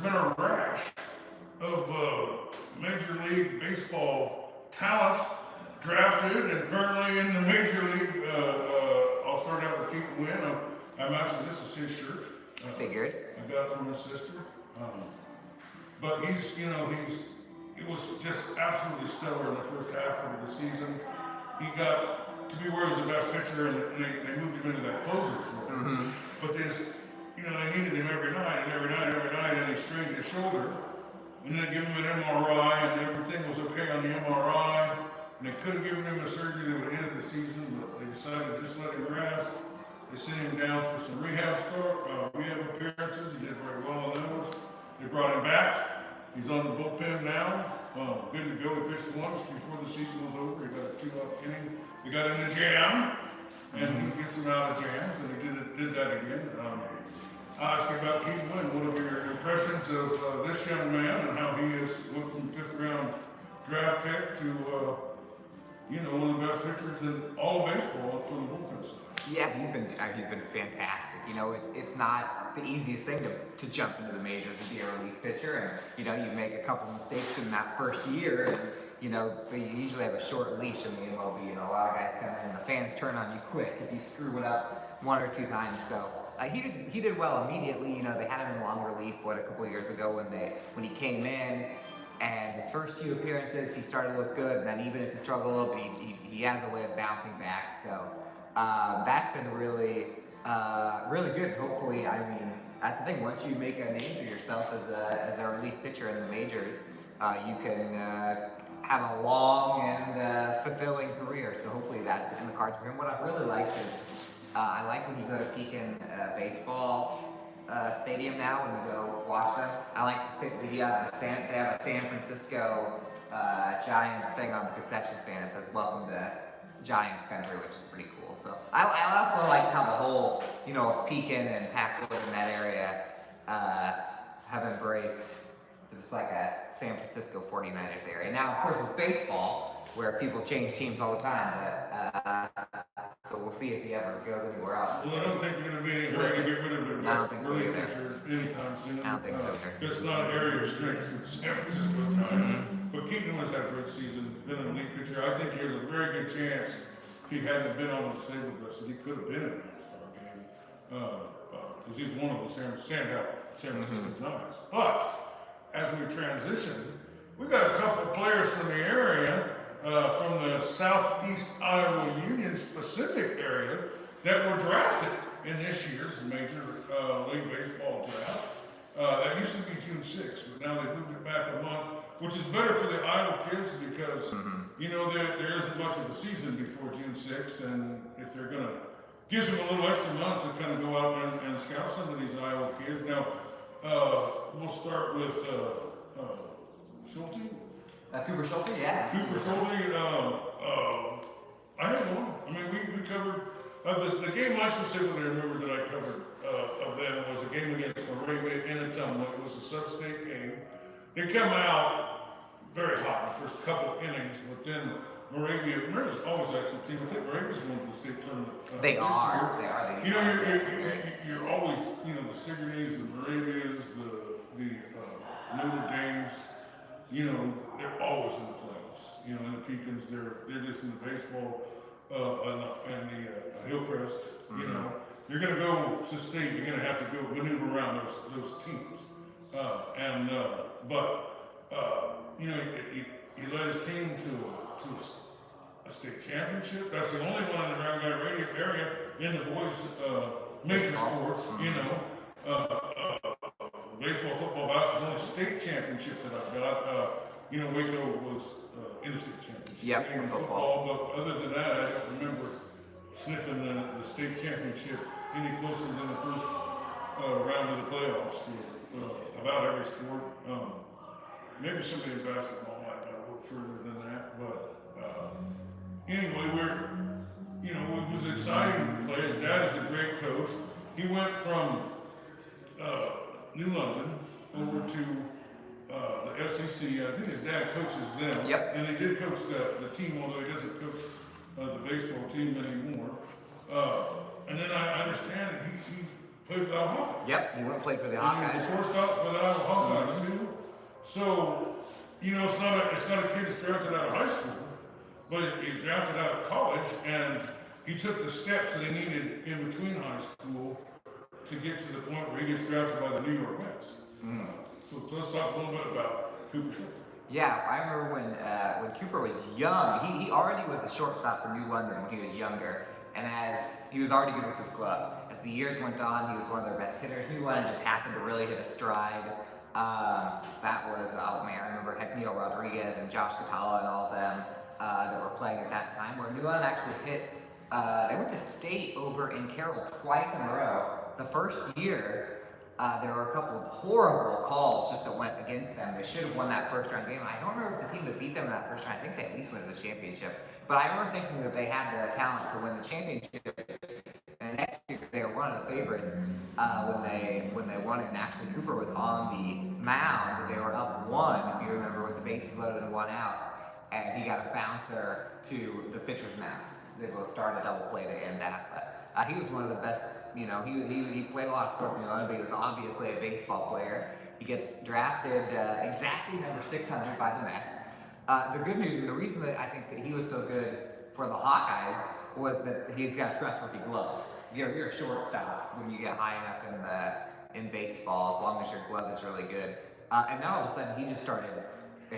been a rash of Major League Baseball talent drafted and currently in the Major League. I'll start out with Keith Wynn. I'm actually, this is his shirt. Figured. I got it from his sister. But he was just absolutely stellar in the first half of the season. He got to be where he was the best pitcher, and they moved him into that closer's role. Mm-hmm. But they needed him every night, and he strained his shoulder. And then they give him an MRI, and everything was okay on the MRI. And they could have given him a surgery that would end the season, but they decided to just let him rest. They sent him down for some rehab appearances. He did very well on those. They brought him back. He's on the bullpen now. Good to go. He pitched once before the season was over. He got a 2-out inning. They got in the jam, and he gets him out of jams, and he did that again. I asked you about Keith Wynn. What are your impressions of this young man and how he is went from 5th round draft pick to one of the best pitchers in all of baseball from the bullpen side? Yeah, he's been fantastic. It's not the easiest thing to jump into the majors and be a relief pitcher, and you make a couple mistakes in that first year, and they usually have a short leash in the MLB, and a lot of guys come in and the fans turn on you quick if you screw it up 1 or 2 times. So he did well immediately. They had him in long relief a couple of years ago when he came in. And his first few appearances, he started to look good. And then even if he struggled a little bit, he has a way of bouncing back. So that's been really, really good. Hopefully, that's the thing. Once you make a name for yourself as a relief pitcher in the majors, you can have a long and fulfilling career. So hopefully that's in the cards for him. What I've really liked is I like when you go to Pekin baseball stadium now when you go watch them. I like they have a San Francisco Giants thing on the concession stand that says "Welcome to Giants Country," which is pretty cool. So I also like how the whole of Pekin and Packwood in that area have embraced. It's like a San Francisco 49ers area. Now, of course, it's baseball where people change teams all the time, but so we'll see if he ever goes anywhere else. Well, I don't think you're going to be any way to get rid of the best relief pitcher anytime soon. I don't think so either. It's not an area of strength for San Francisco Giants. But Keaton has had a great season. He's been a relief pitcher. I think he has a very good chance if he hadn't been on the disabled list that he could have been in the All-Star game. Because he's one of the standout San Francisco Giants. But as we transition, we got a couple players from the area, from the Southeast Iowa Union specific area, that were drafted in this year's Major League Baseball draft. That used to be June 6th, but now they moved it back a month, which is better for the Iowa kids because, there isn't much of a season before June 6th, and if they're going to give them a little extra month to kind of go out and scout some of these Iowa kids. Now, we'll start with Schulte. Cooper Schulte, yeah. Cooper Schulte, I had one. We covered, the game I specifically remember that I covered of them was a game against Moravia in Atumwa. It was a sub-state game. They come out very hot in the first couple innings, but then Moravia's always excellent team. I think Moravia's won the state tournament. They are. You're always, the Sigourneys, the Moravias, the Notre Dames, they're always in the playoffs. And the Pekins, they're just in the baseball and the Hillcrest. You're going to go to state. You're going to have to go maneuver around those teams. He led his team to a state championship. That's the only one in the Round Guy Radio area in the boys' major sports. Baseball, football, basketball, only state championship that I've got. Waco was in the state championship. Yep, in football, but other than that, I don't remember sniffing the state championship any closer than the first round of the playoffs for about every sport. Maybe somebody in basketball might have worked further than that, but anyway, it was exciting to play. His dad is a great coach. He went from New London over to the SEC. I think his dad coaches them. Yep. And he did coach the team, although he doesn't coach the baseball team anymore. And then I understand that he played for the Hawkeyes. Yep, he went and played for the Hawkeyes. He was the shortstop for the Hawkeyes. So, it's not a kid that's drafted out of high school, but he's drafted out of college, and he took the steps that he needed in between high school to get to the point where he gets drafted by the New York Mets. So let's talk a little bit about Cooper Schulte. Yeah, I remember when Cooper was young, he already was a shortstop for New London when he was younger, and as he was already good with his glove. As the years went on, he was one of their best hitters. New London just happened to really hit a stride. That was, oh man, I remember Neil Rodriguez and Josh Catala and all of them that were playing at that time, where New London actually hit, they went to state over in Carroll twice in a row. The first year, there were a couple of horrible calls just that went against them. They should have won that first round game. I don't remember if the team that beat them in that first round, I think they at least won the championship. But I remember thinking that they had the talent to win the championship. And next year they were one of the favorites when they won it. And actually Cooper was on the mound. They were up 1, if you remember, with the bases loaded and 1 out. And he got a bouncer to the pitcher's mound. They both started a double play to end that. But he was one of the best. He played a lot of sports in New London, but he was obviously a baseball player. He gets drafted exactly number 600 by the Mets. The good news, and the reason that I think that he was so good for the Hawkeyes was that he's got a trustworthy glove. You're a shortstop when you get high enough in baseball, as long as your glove is really good. And now all of a sudden he just started.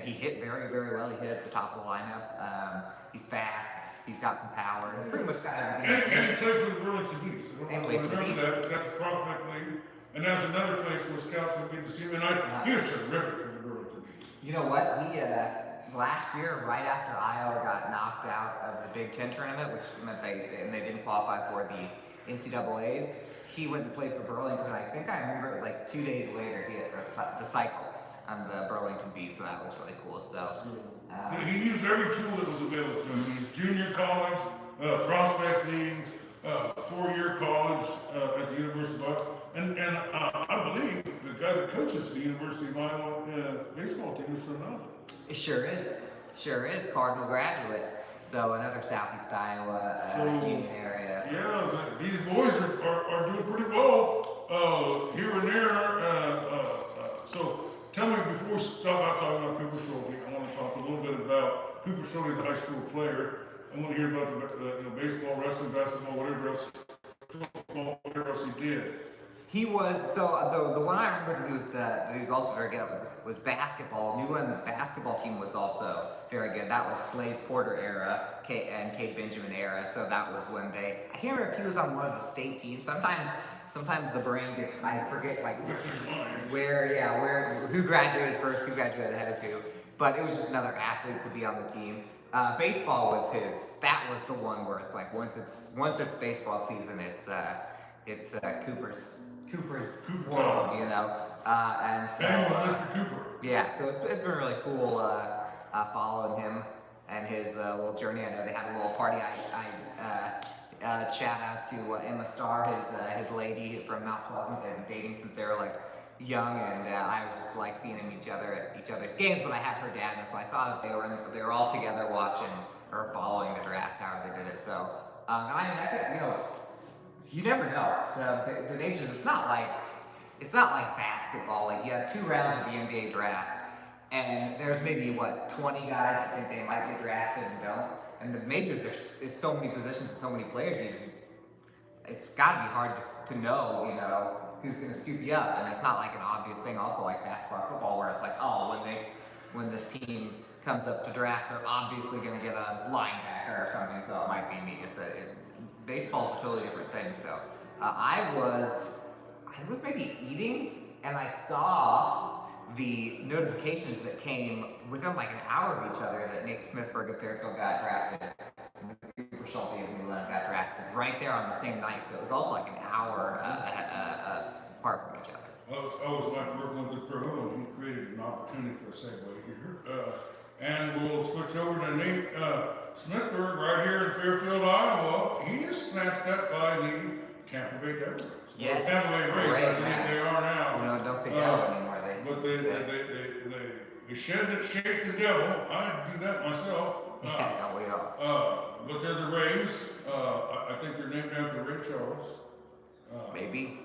He hit very, very well. He hit at the top of the lineup. He's fast. He's got some power. He's pretty much got everything. And he played for the Burlington Bees. I don't know if you remember that. That's a prospect league. And that's another place where scouts would get to see him. And he was terrific for the Burlington Bees. You know what? He last year, right after Iowa got knocked out of the Big Ten tournament, which meant they didn't qualify for the NCAA's, he went and played for Burlington. I think I remember it was like 2 days later he hit the cycle on the Burlington Bees, so that was really cool. So he used every tool that was available to him. Junior college, prospect leagues, 4-year college at the University of Iowa. And I believe the guy that coaches the University of Iowa baseball team is from Alabama. It sure is. Cardinal graduate. So another Southeast Iowa Union area. Yeah, these boys are doing pretty well here and there. So tell me, before we start talking about Cooper Schulte, I want to talk a little bit about Cooper Schulte, the high school player. I want to hear about the baseball, wrestling, basketball, whatever else, football, whatever else he did. He was, so the one I remember that he was also very good at was basketball. New London's basketball team was also very good. That was Blaze Porter era and Kate Benjamin era. So that was when I can't remember if he was on one of the state teams. Sometimes the brain gets, I forget like who graduated first, who graduated ahead of who. But it was just another athlete to be on the team. Baseball was his. That was the one where it's like once it's baseball season, it's Cooper's world, and so Mr. Cooper. Yeah, so it's been really cool following him and his little journey. I know they had a little party. I shout out to Emma Starr, his lady from Mount Pleasant. They've been dating since they were like young, and I was just like seeing each other at each other's games. But I had her dad, and so I saw that they were all together watching or following the draft, how they did it. So you never know. The natures. It's not like basketball. Like you have 2 rounds of the NBA draft, and there's maybe 20 guys that think they might get drafted and don't. And the majors, there's so many positions and so many players. It's got to be hard to know, who's going to scoop you up. And it's not like an obvious thing. Also, like basketball, or football, where it's like, oh, when this team comes up to draft, they're obviously going to get a linebacker or something. So it might be me. Baseball's a totally different thing. So I was maybe eating, and I saw the notifications that came within like an hour of each other that Nate Smithberg of Fairfield got drafted and Cooper Schulte of New London got drafted right there on the same night. So it was also like an hour apart from each other. Well, I was like working with the pro, and he created an opportunity for a segue here. And we'll switch over to Nate Smithberg right here in Fairfield, Iowa. He is snatched up by the Tampa Bay Devils. Yes. Tampa Bay Rays, I think they are now. Don't say devil anymore. But they shake the devil. I do that myself. Don't we all? But they're the Rays. I think they're named after Ray Charles. Maybe.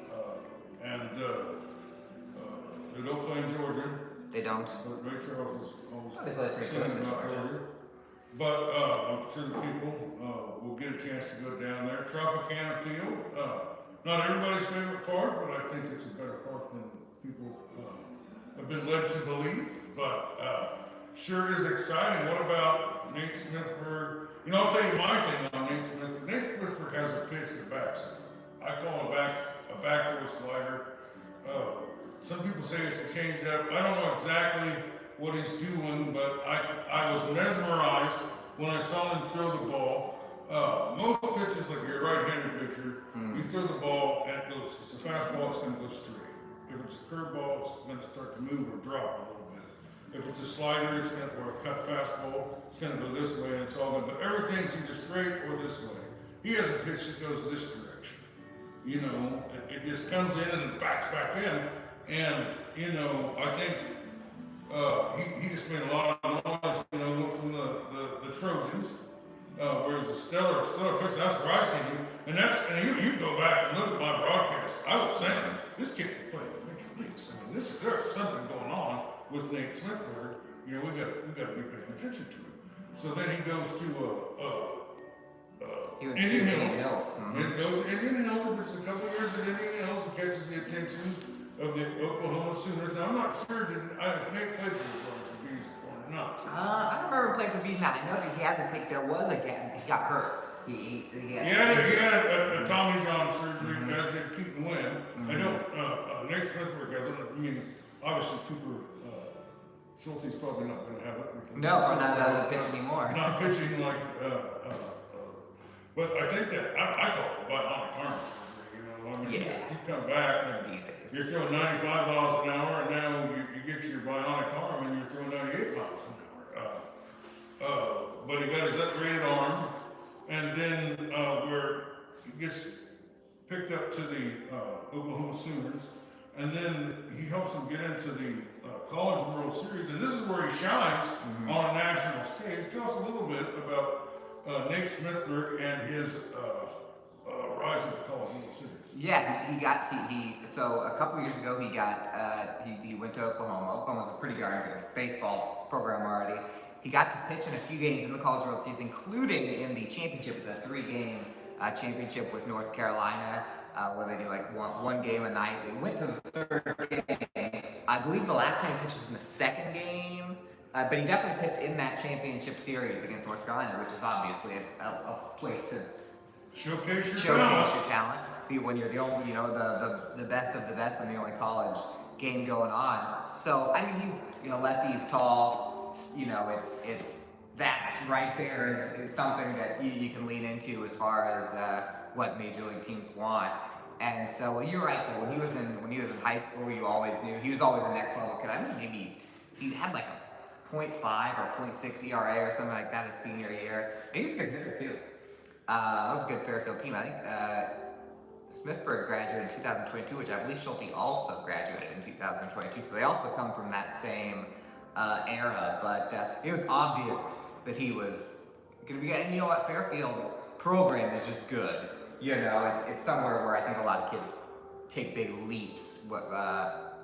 And they don't play in Georgia. They don't. But Ray Charles is always Oh, they play pretty close sending to them out Georgia. earlier. But I'm sure the people will get a chance to go down there. Tropicana Field, not everybody's favorite park, but I think it's a better park than people have been led to believe. But sure is exciting. What about Nate Smithburg? You know, I'll tell you my thing on Nate Smithburg. Nate Smithburg has a pitch that backs it. I call it a backdoor slider. Some people say it's a changeup. I don't know exactly what he's doing, but I was mesmerized when I saw him throw the ball. Most pitches, like your right-handed pitcher, you throw the ball and it goes, it's a fastball, it's going to go straight. If it's a curveball, it's going to start to move or drop a little bit. If it's a slider, it's going to, or a cut fastball, it's going to go this way and it's all good. But everything's either straight or this way. He has a pitch that goes this direction. You know, it just comes in and it backs back in. And, you know, I think he just made a lot of noise, you know, from the Trojans, where it was a stellar pitch. That's where I see him. And you go back and look at my broadcast. I was saying, this kid can play in the major leagues. I mean, there's something going on with Nate Smithburg. You know, we got to be paying attention to him. So then he goes to Indian Hills. It goes to Indian Hills. It's a couple years at Indian Hills. It catches the attention of the Oklahoma Sooners. Now, I'm not sure if Nate played for the Bees or not. I don't remember playing for Bees now. I know that he had to take, there was again, he got hurt. He had a Tommy John surgery, as did Keaton Wynn. I know Nate Smithburg has it. I mean, obviously Cooper Schulte's probably not going to have it. No, not doesn't pitch anymore. Not pitching like, but I think that, I call it bionic arm surgery, you know. I mean, you come back and you're throwing 95 miles an hour, and now you get your bionic arm and you're throwing 98 miles an hour. But he got his upgraded arm, and then where he gets picked up to the Oklahoma Sooners, and then he helps them get into the College World Series, and this is where he shines on a national stage. Tell us a little bit about Nate Smithburg and his rise at the College World Series. Yeah, so a couple years ago he went to Oklahoma. Oklahoma's a pretty darn good baseball program already. He got to pitch in a few games in the College World Series, including in the championship, the 3-game championship with North Carolina, where they do like one game a night. They went to the 3rd game. I believe the last time he pitched was in the 2nd game, but he definitely pitched in that championship series against North Carolina, which is obviously a place to showcase your talent. When you're the only, the best of the best and the only college game going on. So I mean, he's lefty, he's tall. It's that's right there is something that you can lean into as far as what major league teams want. And so you're right though. When he was in high school, you always knew he was always a next level kid. I mean, maybe he had like a 0.5 or 0.6 ERA or something like that his senior year. And he was a good hitter too. That was a good Fairfield team. I think Smithburg graduated in 2022, which I believe Schulte also graduated in 2022. So they also come from that same era. But it was obvious that he was going to be good. And you know what? Fairfield's program is just good. It's somewhere where I think a lot of kids take big leaps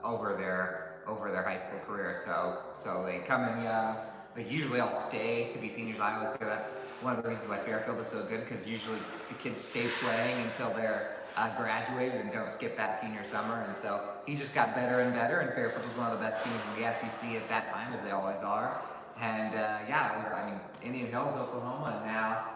over their high school career. So they come in young. They usually all stay to be seniors. I always say that's one of the reasons why Fairfield is so good, because usually the kids stay playing until they're graduated and don't skip that senior summer. And so he just got better and better, and Fairfield was one of the best teams in the SEC at that time, as they always are. And Indian Hills, Oklahoma, and now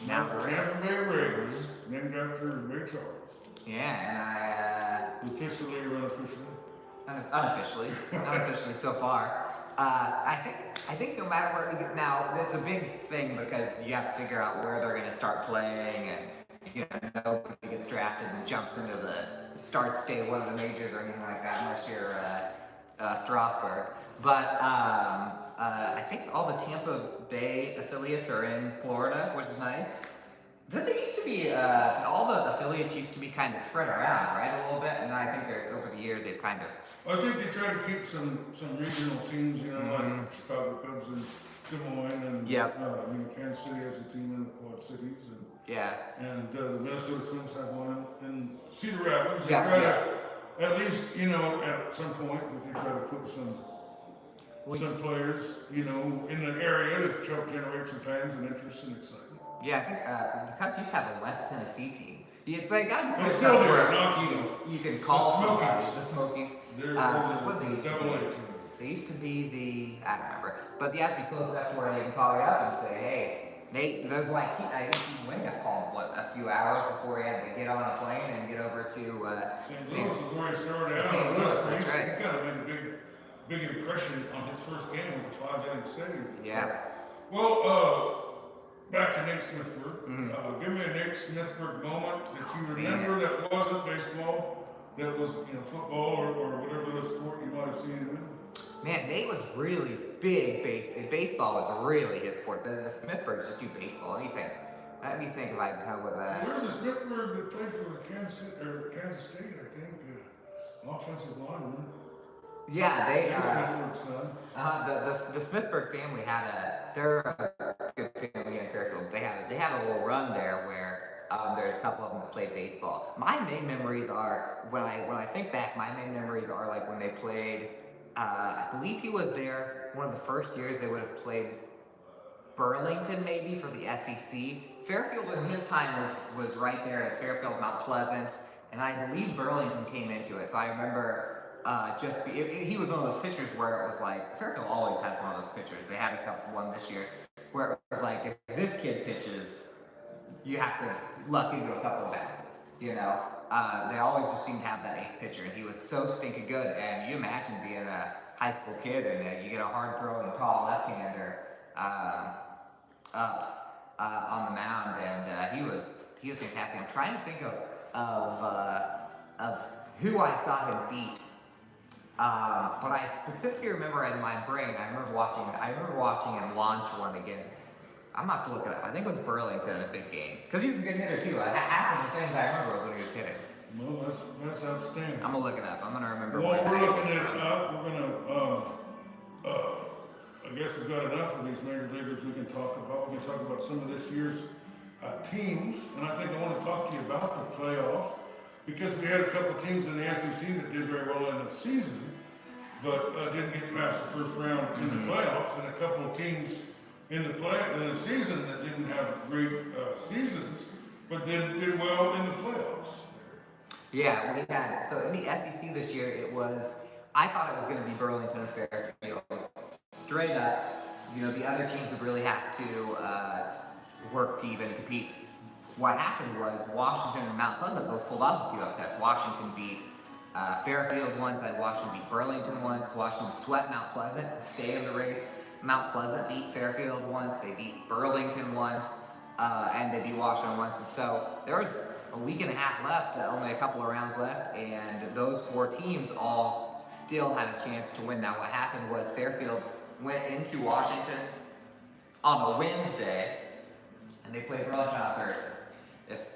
Tampa Bay Rays, named after Ray Charles. Yeah, and officially or unofficially? Unofficially so far. I think no matter where you get now, it's a big thing because you have to figure out where they're going to start playing, and nobody gets drafted and jumps into the starts day one of the majors or anything like that unless you're Strasburg. But I think all the Tampa Bay affiliates are in Florida, which is nice. Didn't they used to be, all the affiliates used to be kind of spread around, right, a little bit? And I think over the years they've kind of... I think they try to keep some regional teams, like Chicago Cubs and Des Moines, and Kansas City has a team in the Quad Cities, and the Minnesota Twins have one in Cedar Rapids. They try to, at least, at some point, they try to put some some players, you know, in the area to help generate some fans and interest and excitement. Yeah, I think the Cubs used to have a West Tennessee team. Yeah, they got They still do, where not you can call the somebody, Smokies. the Smokies. They're What they used to double A be. team. They used to be the, I don't remember, but you have to be close enough to where they can call you up and say, hey, Nate, those like, I think Wayne got called, what, a few hours before he had to get on a plane and get over to St. Louis is where he started out. St. Louis, He that's right. kind of made a big impression on his first game with the 5-inning save. Yeah. Well, back to Nate Smithburg. Give me a Nate Smithburg moment that you remember that wasn't baseball, that was, you know, football or whatever the sport you might have seen him in. Man, Nate was really big baseball was really his sport. The Smithburgs just do baseball. Let me think if I can come with that. Where's the Smithburg that played for Kansas State, I think, offensive lineman? Yeah, they Smithburg's son. the Smithburg family they're a good family in Fairfield. They had a little run there where there's a couple of them that played baseball. My main memories are when I think back. My main memories are like when they played. I believe he was there one of the first years they would have played Burlington maybe for the SEC. Fairfield in his time was right there as Fairfield, Mount Pleasant, and I believe Burlington came into it. So I remember he was one of those pitchers where it was like Fairfield always has one of those pitchers. They had one this year where it was like if this kid pitches, you have to luck into a couple of bounces. You know, they always just seem to have that ace pitcher, and he was so stinking good. And you imagine being a high school kid and you get a hard throwing tall left-hander up on the mound, and he was fantastic. I'm trying to think of who I saw him beat. But I specifically remember in my brain, I remember watching him launch one against. I'm gonna have to look it up. I think it was Burlington in a big game because he was a good hitter too. Half of the things I remember was when he was hitting. Well, that's outstanding. I'm gonna look it up. I'm gonna remember. Well, we're looking it up. We're gonna. I guess we've got enough of these major leaguers we can talk about. We can talk about some of this year's teams, and I think I want to talk to you about the playoffs because we had a couple of teams in the SEC that did very well in the season, but didn't get past the first round in the playoffs, and a couple of teams in the season that didn't have great seasons, but did well in the playoffs. Yeah, we had so in the SEC this year I thought it was going to be Burlington and Fairfield. Straight up, you know, the other teams would really have to work to even compete. What happened was Washington and Mount Pleasant both pulled off a few upsets. Washington beat Fairfield once, and Washington beat Burlington once. Washington swept Mount Pleasant to stay in the race. Mount Pleasant beat Fairfield once. They beat Burlington once, and they beat Washington once. And so there was a week and a half left, only a couple of rounds left, and those four teams all still had a chance to win. Now, what happened was Fairfield went into Washington on a Wednesday, and they played Burlington on a Thursday.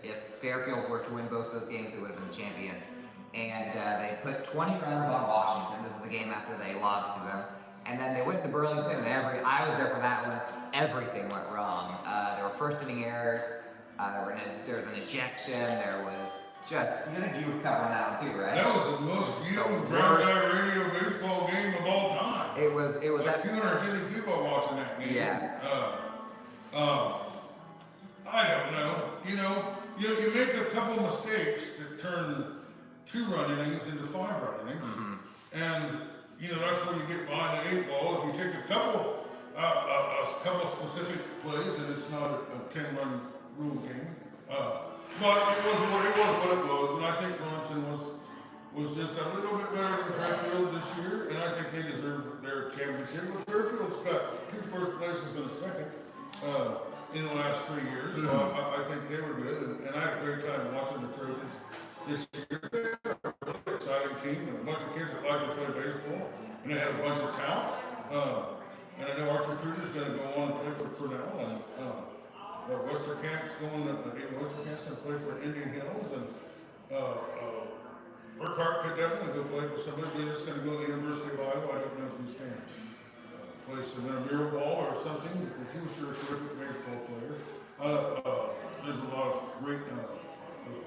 If Fairfield were to win both those games, they would have been the champions. And they put 20 runs on Washington. This is the game after they lost to them. And then they went to Burlington, and I was there for that one. Everything went wrong. There were first inning errors. There was an ejection. There was just, you think you were covering that one too, right? That was the most viewed radio baseball game of all time. It was like 250 people watching that game. Yeah. I don't know. You make a couple mistakes that turn 2-run innings into 5-run innings, and that's where you get behind the 8 ball. If you take a couple specific plays, and it's not a 10-run rule game. But it was what it was, and I think Burlington was just a little bit better than Fairfield this year, and I think they deserve their championship. But Fairfield's got 2 first places and a second in the last 3 years, so I think they were good, and I had a great time watching the Trojans this year. They were a really exciting team, and a bunch of kids that like to play baseball, and they had a bunch of talent. And I know Archer Cruder's going to go on and play for Cornell, and Westerkamp's going to play for Indian Hills, and Burkhart could definitely go play for somebody that's going to go to the University of Iowa. I don't know if he's going to play some intramural ball or something, because he was sure a terrific baseball player. There's a lot of great,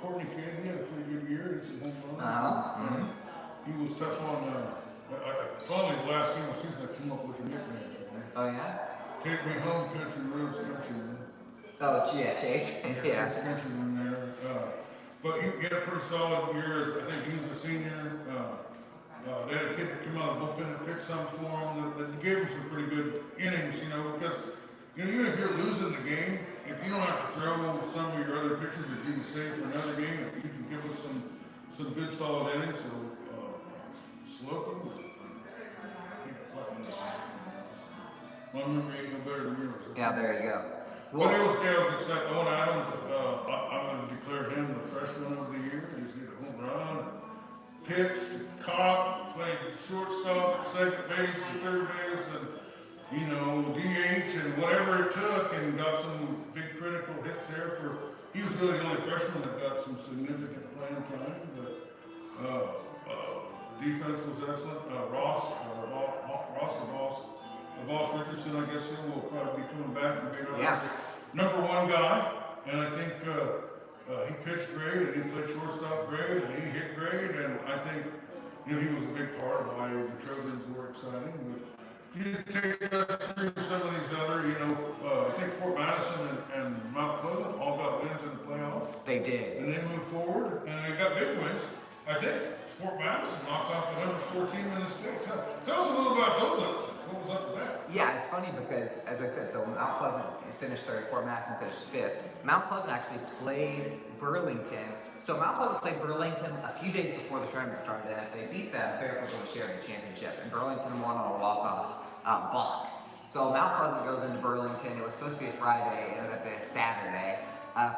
Courtney Kane, he had a pretty good year, he hit some home runs. He was tough on Finally, the last game of the season, I came up with a nickname for him. Oh yeah. Take me home, country roads, countryman. Oh yeah, Chase. Yeah. Chase countryman there. But he had a pretty solid year. I think he was a senior. They had a kid that came out of the bullpen and pitched some for him. That gave him some pretty good innings, because even if you're losing the game, if you don't have to throw some of your other pitchers that you can save for another game, if you can give us some good solid innings. So Slocum. My memory ain't no better than yours. Yeah, there you go. Well, it was excited. Owen Adams, I'm going to declare him the freshman of the year. He's hit a home run, pitched, caught, played shortstop, second base, and third base, and DH and whatever it took, and got some big critical hits there. He was really the only freshman that got some significant playing time. But the defense was excellent. Ross Richardson, I guess he will probably be coming back and be our number one guy. And I think he pitched great, and he played shortstop great, and he hit great. And I think he was a big part of why the Trojans were exciting. But you take us through some of these other, I think Fort Madison and Mount Pleasant all got wins in the playoffs. They did. And they moved forward, and they got big wins. I think Fort Madison knocked off the number 14 in the state. Tell us a little about those upsets. What was up with that? Yeah, it's funny because, as I said, so Mount Pleasant finished third, Fort Madison finished fifth. Mount Pleasant actually played Burlington. So Mount Pleasant played Burlington a few days before the tournament started, and if they beat them, they're going to share the championship. And Burlington won on a walk-off block. So Mount Pleasant goes into Burlington. It was supposed to be a Friday, it ended up being a Saturday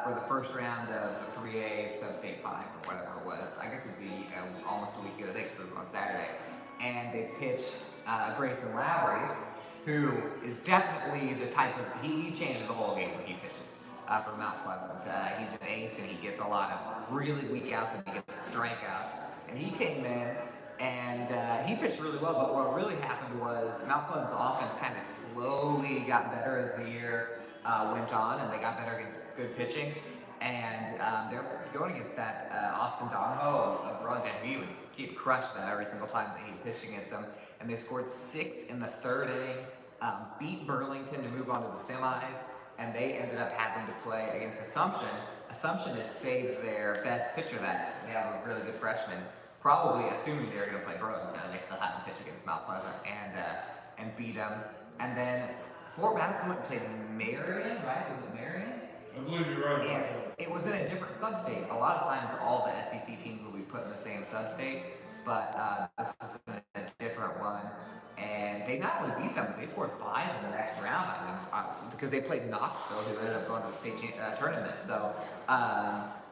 for the first round of the 3A Sub-State 5 or whatever it was. I guess it would be almost a week ago. I think it was on Saturday. And they pitched Grayson Lowry, who is definitely the type of, he changes the whole game when he pitches for Mount Pleasant. He's an ace, and he gets a lot of really weak outs, and he gets strikeouts. And he came in and he pitched really well, but what really happened was Mount Pleasant's offense kind of slowly got better as the year went on, and they got better against good pitching. And they're going against that Austin Donahoe of Burlington. He'd crush them every single time that he pitched against them. And they scored 6 in the third inning, beat Burlington to move on to the semis, and they ended up having to play against Assumption. Assumption had saved their best pitcher that they have a really good freshman, probably assuming they were going to play Burlington, and they still had to pitch against Mount Pleasant and beat them. And then Fort Madison went and played Marion, right? Was it Marion? I believe you're right. And it was in a different sub-state. A lot of times all the SEC teams will be put in the same sub-state, but this was in a different one. And they not only beat them, but they scored 5 in the next round. I mean, because they played Knoxville, who ended up going to the state tournament. So,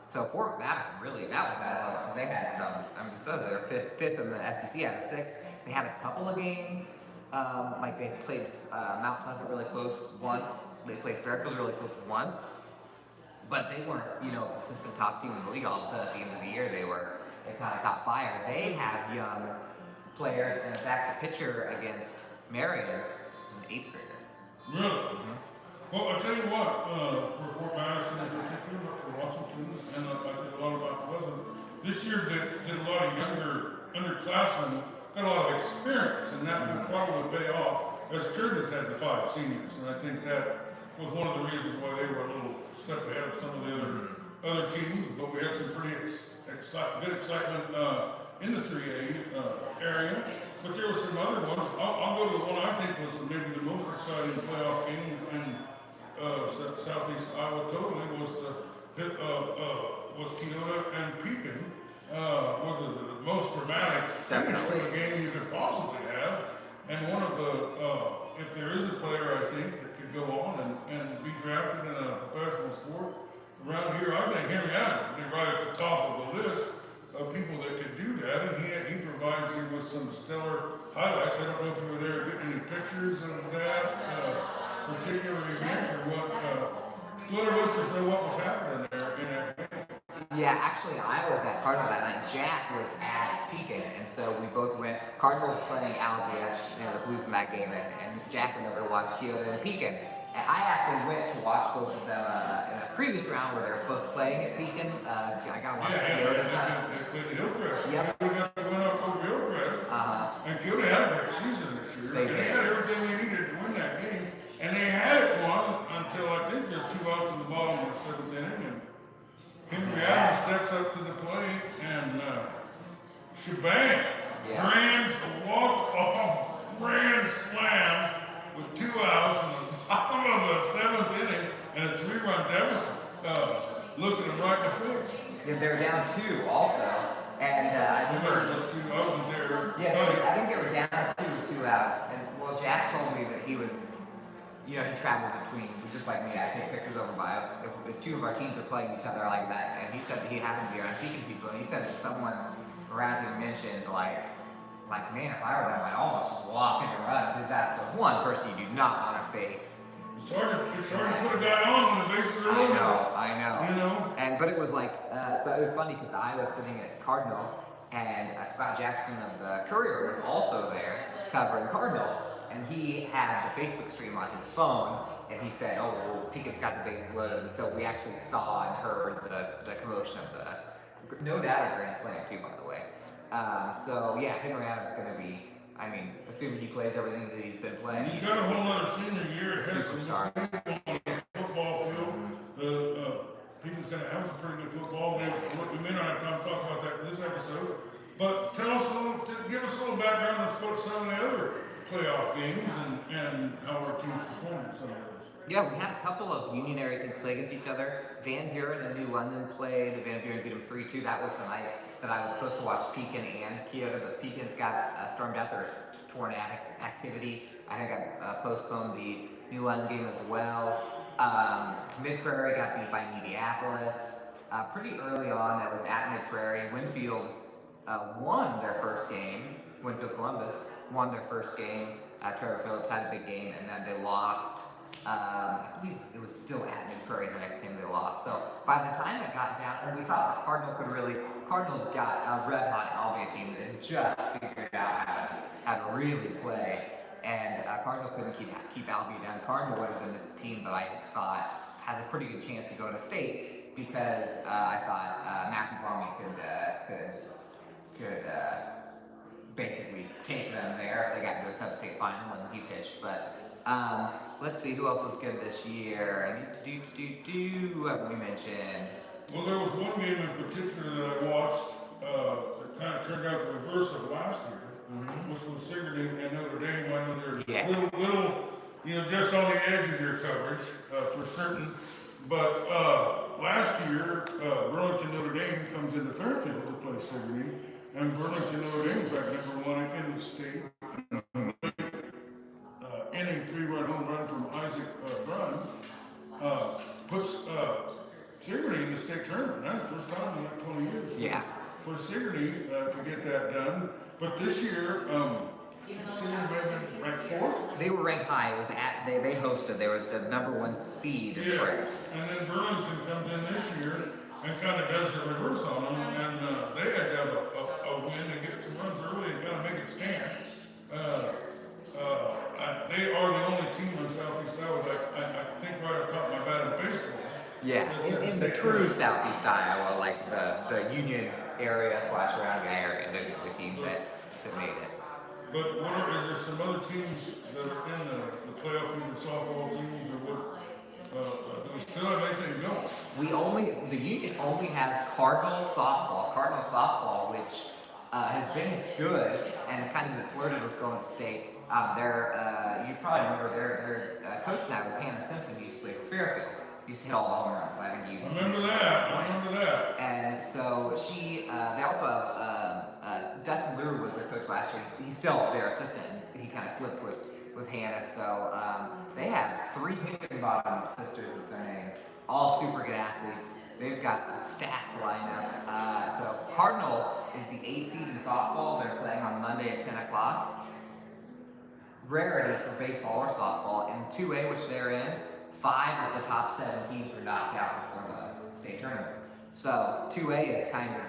so Fort Madison really, that was that. They had some. They're fifth in the SEC out of 6. They had a couple of games. Like they played Mount Pleasant really close once. They played Fairfield really close once. But they weren't, a consistent top team in the league. All of a sudden, at the end of the year, they kind of caught fire. They have young players, and in fact, the pitcher against Marion is an 8th grader. Really? Mm-hmm. Well, I'll tell you what, for Fort Madison in particular, but for Washington, and I did a lot about Pleasant, this year did a lot of younger underclassmen, got a lot of experience, and that will probably pay off, as Trojans had the 5 seniors, and I think that was one of the reasons why they were a little step ahead of some of the other teams, but we had some pretty good excitement in the 3A area. But there were some other ones. I'll go to the one I think was maybe the most exciting playoff game in Southeast Iowa. Totally was Keota and Pekin. Was the most dramatic finish of a game you could possibly have, and one of the if there is a player I think that could go on and be drafted in a professional sport around here, I think Henry Adams would be right at the top of the list of people that could do that, and he provides you with some stellar highlights. I don't know if you were there getting any pictures of that particular event or what. Let our listeners know what was happening there in that game. Yeah, actually, I was at Cardinal that night. Jack was at Pekin, and so we both went. Cardinal was playing Alabama, the Blues in that game, and Jack went over to watch Keota and Pekin. And I actually went to watch both of them in a previous round where they were both playing at Pekin. I got to watch Keota. Hillcrest. Yep. We got to win up over Hillcrest. And Coyote had a great season this year. They and did. They had everything they needed to win that game. And they had it won until I think there's 2 outs in the bottom of the 7th inning. And Henry Adams steps up to the plate and shebang. Yeah. Grand walk-off grand slam with 2 outs in the bottom of the 7th inning and a 3-run deficit. Looking them right in the face. Yeah, they were down 2 also. And I remember those 2. I wasn't there. Yeah, I think they were down 2 with 2 outs. And well, Jack told me that he was, you know, he traveled between, just like me. I take pictures over by if 2 of our teams are playing each other like that. And he said that he happened to be around speaking to people, and he said that someone around him mentioned like man, if I were them, I'd almost just walk and run, because that's the one person you do not want to face. It's hard to put a guy on when the bases are loaded. I know. You know? But it was like, so it was funny because I was sitting at Cardinal, and Scott Jackson of the Courier was also there covering Cardinal, and he had the Facebook stream on his phone, and he said, oh, well, Pickett's got the bases loaded, and so we actually saw and heard the commotion of the, no doubt a grand slam too, by the way. So yeah, Henry Adams is going to be, I mean, assuming he plays everything that he's been playing. He's got a whole other senior year ahead of Superstar. him on the football field. He's going to have some pretty good football. We may not have time to talk about that in this episode, but give us a little background on some of the other playoff games and how our teams performed in some of those. Yeah, we had a couple of Union area teams play against each other. Van Buren and New London played. Van Buren beat them 3-2. That was the night that I was supposed to watch Pekin and Kyoto, but Pekin's got stormed out. There's tornadic activity. I think I postponed the New London game as well. Mid Prairie got beat by Mediapolis. Pretty early on, that was at Mid Prairie. Winfield won their first game. Winfield Columbus won their first game. Trevor Phillips had a big game, and then they lost. I believe it was still at Mid Prairie the next game they lost. So by the time it got down, and we thought Cardinal got a red hot Albia team that had just figured out how to really play, and Cardinal couldn't keep Albia down. Cardinal would have been the team that I thought has a pretty good chance to go to state, because I thought Matthew Bromley could basically take them there if they got into a sub-state final and he pitched. But let's see who else was good this year. Who have we mentioned? Well, there was one game in particular that I watched that kind of turned out the reverse of last year, which was Sigourney and Notre Dame. I know they're little, just on the edge of your coverage for certain. But last year, Burlington Notre Dame comes into Fairfield to play Sigourney, and Burlington Notre Dame, in fact, #1 in the state. Inning 3-run home run from Isaac Bruns puts Sigourney in the state tournament. That's the first time in like 20 years for Sigourney to get that done. But this year, Sigourney may have been ranked 4th. They were ranked high. It was they hosted. They were the #1 seed. Yeah, and then Burlington comes in this year and kind of does the reverse on them, and they had to have a win to get some runs early and kind of make it stand. They are the only team in Southeast Iowa that I think right up top of my bat in baseball. Yeah, in the true Southeast Iowa, like the Union area / surrounding area, the teams that made it. But is there some other teams that are in the playoff, even softball teams, or what? Do we still have anything going? The Union only has Cardinal softball, which has been good and kind of flirted with going to state. You probably remember their coach now was Hannah Simpson, who used to play for Fairfield. Used to hit all the home runs. I think you remember that. And so they also have Dustin Lew was their coach last year. He's still their assistant, and he kind of flipped with Hannah. So they have 3 Higginbottom sisters with their names, all super good athletes. They've got a stacked lineup. So Cardinal is the 8th seed in softball. They're playing on Monday at 10 o'clock. Rarity for baseball or softball. In 2A, which they're in, 5 of the top 7 teams were knocked out before the state tournament. So 2A is kind of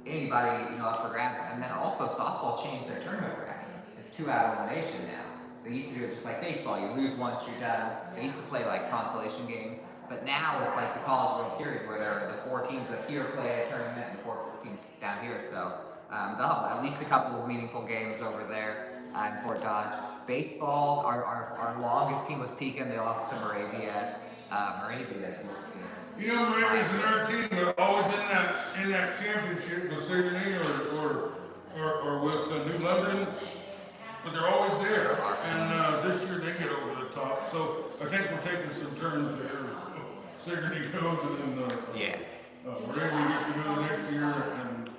anybody up for grabs. And then also softball changed their tournament bracket. It's 2-out elimination now. They used to do it just like baseball. You lose once, you're done. They used to play like consolation games. But now it's like the College World Series, where there are the 4 teams up here play a tournament and 4 teams down here. So They'll have at least a couple of meaningful games over there in Fort Dodge. Baseball, our longest team was Pekin. They lost to Moravia. Moravia is looks good. You know, Moravia's another team. They're always in that championship with Sigourney or with New London, but they're always there. And this year they get over the top. So I think we're taking some turns there. Sigourney goes and then Moravia gets to go the next year, and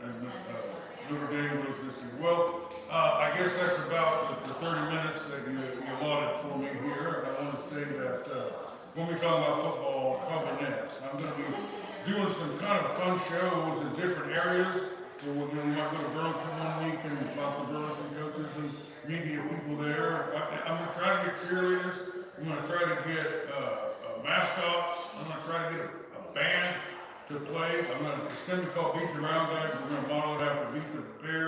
Notre Dame goes this year. Well, I guess that's about the 30 minutes that you allotted for me here. I want to say that when we talk about football, probably next, I'm going to be doing some kind of fun shows in different areas. We might go to Burlington one week and talk to Burlington coaches and media people there. I'm going to try to get cheerleaders. I'm going to try to get mascots. I'm going to try to get a band to play. It's going to be called Beat the Round Guy. We're going to model it after Beat the Bear,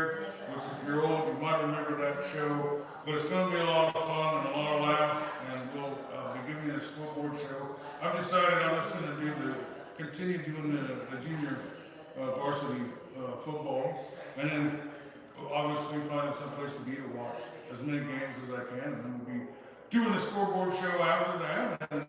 which if you're old, you might remember that show. But it's going to be a lot of fun and a lot of laughs, and we'll be giving you a scoreboard show. I've decided I'm just going to continue doing the junior varsity football, and then obviously finding some place to be to watch as many games as I can, and then we'll be doing the scoreboard show after that, and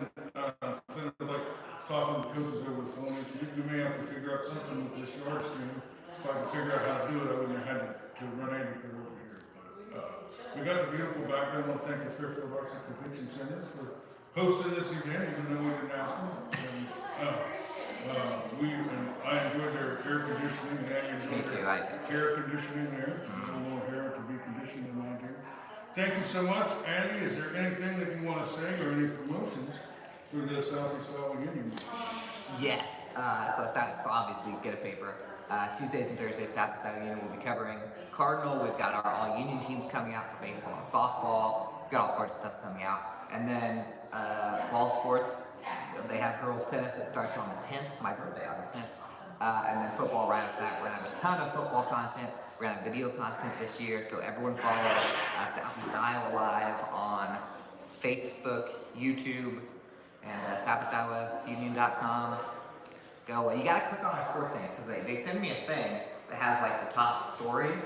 instead of like talking to coaches over the phone, we may have to figure out something with this yard stream. If I could figure out how to do it, I wouldn't have had to run anything over here. But we got the beautiful background. I want to thank the Fairfield Arts and Convention Center for hosting this event, even though we didn't ask them. And I enjoyed their air conditioning, and Andy enjoyed their air conditioning there. A little more hair to be conditioned in mine here. Thank you so much, Andy. Is there anything that you want to say or any promotions for the Southeast Iowa Union? Yes. So obviously get a paper. Tuesdays and Thursdays, Southeast Iowa Union will be covering Cardinal. We've got our all-union teams coming out for baseball and softball. We've got all sorts of stuff coming out. And then fall sports, they have girls tennis. It starts on the 10th, my birthday, August 10th. And then football right after that. We're going to have a ton of football content. We're going to have video content this year. So everyone follow Southeast Iowa Live on Facebook, YouTube, and SoutheastIowaUnion.com. You gotta click on our sports things, because they send me a thing that has like the top stories,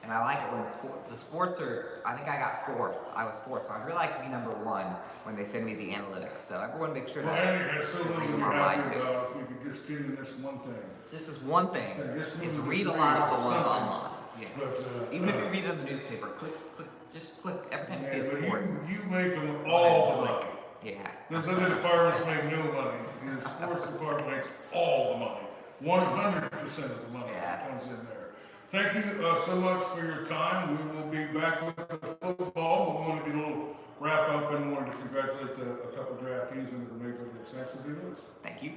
and I like it when the sports are, I think I got fourth, I was fourth, so I'd really like to be number one when they send me the analytics, so everyone make sure that Andy has so little to be happy about if we could just get in this one thing. Just this one thing, is read a lot of the ones online. Yeah. But, even if you read it in the newspaper, just click every time you see a sports. You make them all the money. Yeah. There's other departments make no money. The sports department makes all the money. 100% of the money comes in there. Thank you so much for your time. We will be back with the football. We want to do a little wrap up and wanted to congratulate a couple draftees into the Major League Central. Thank you.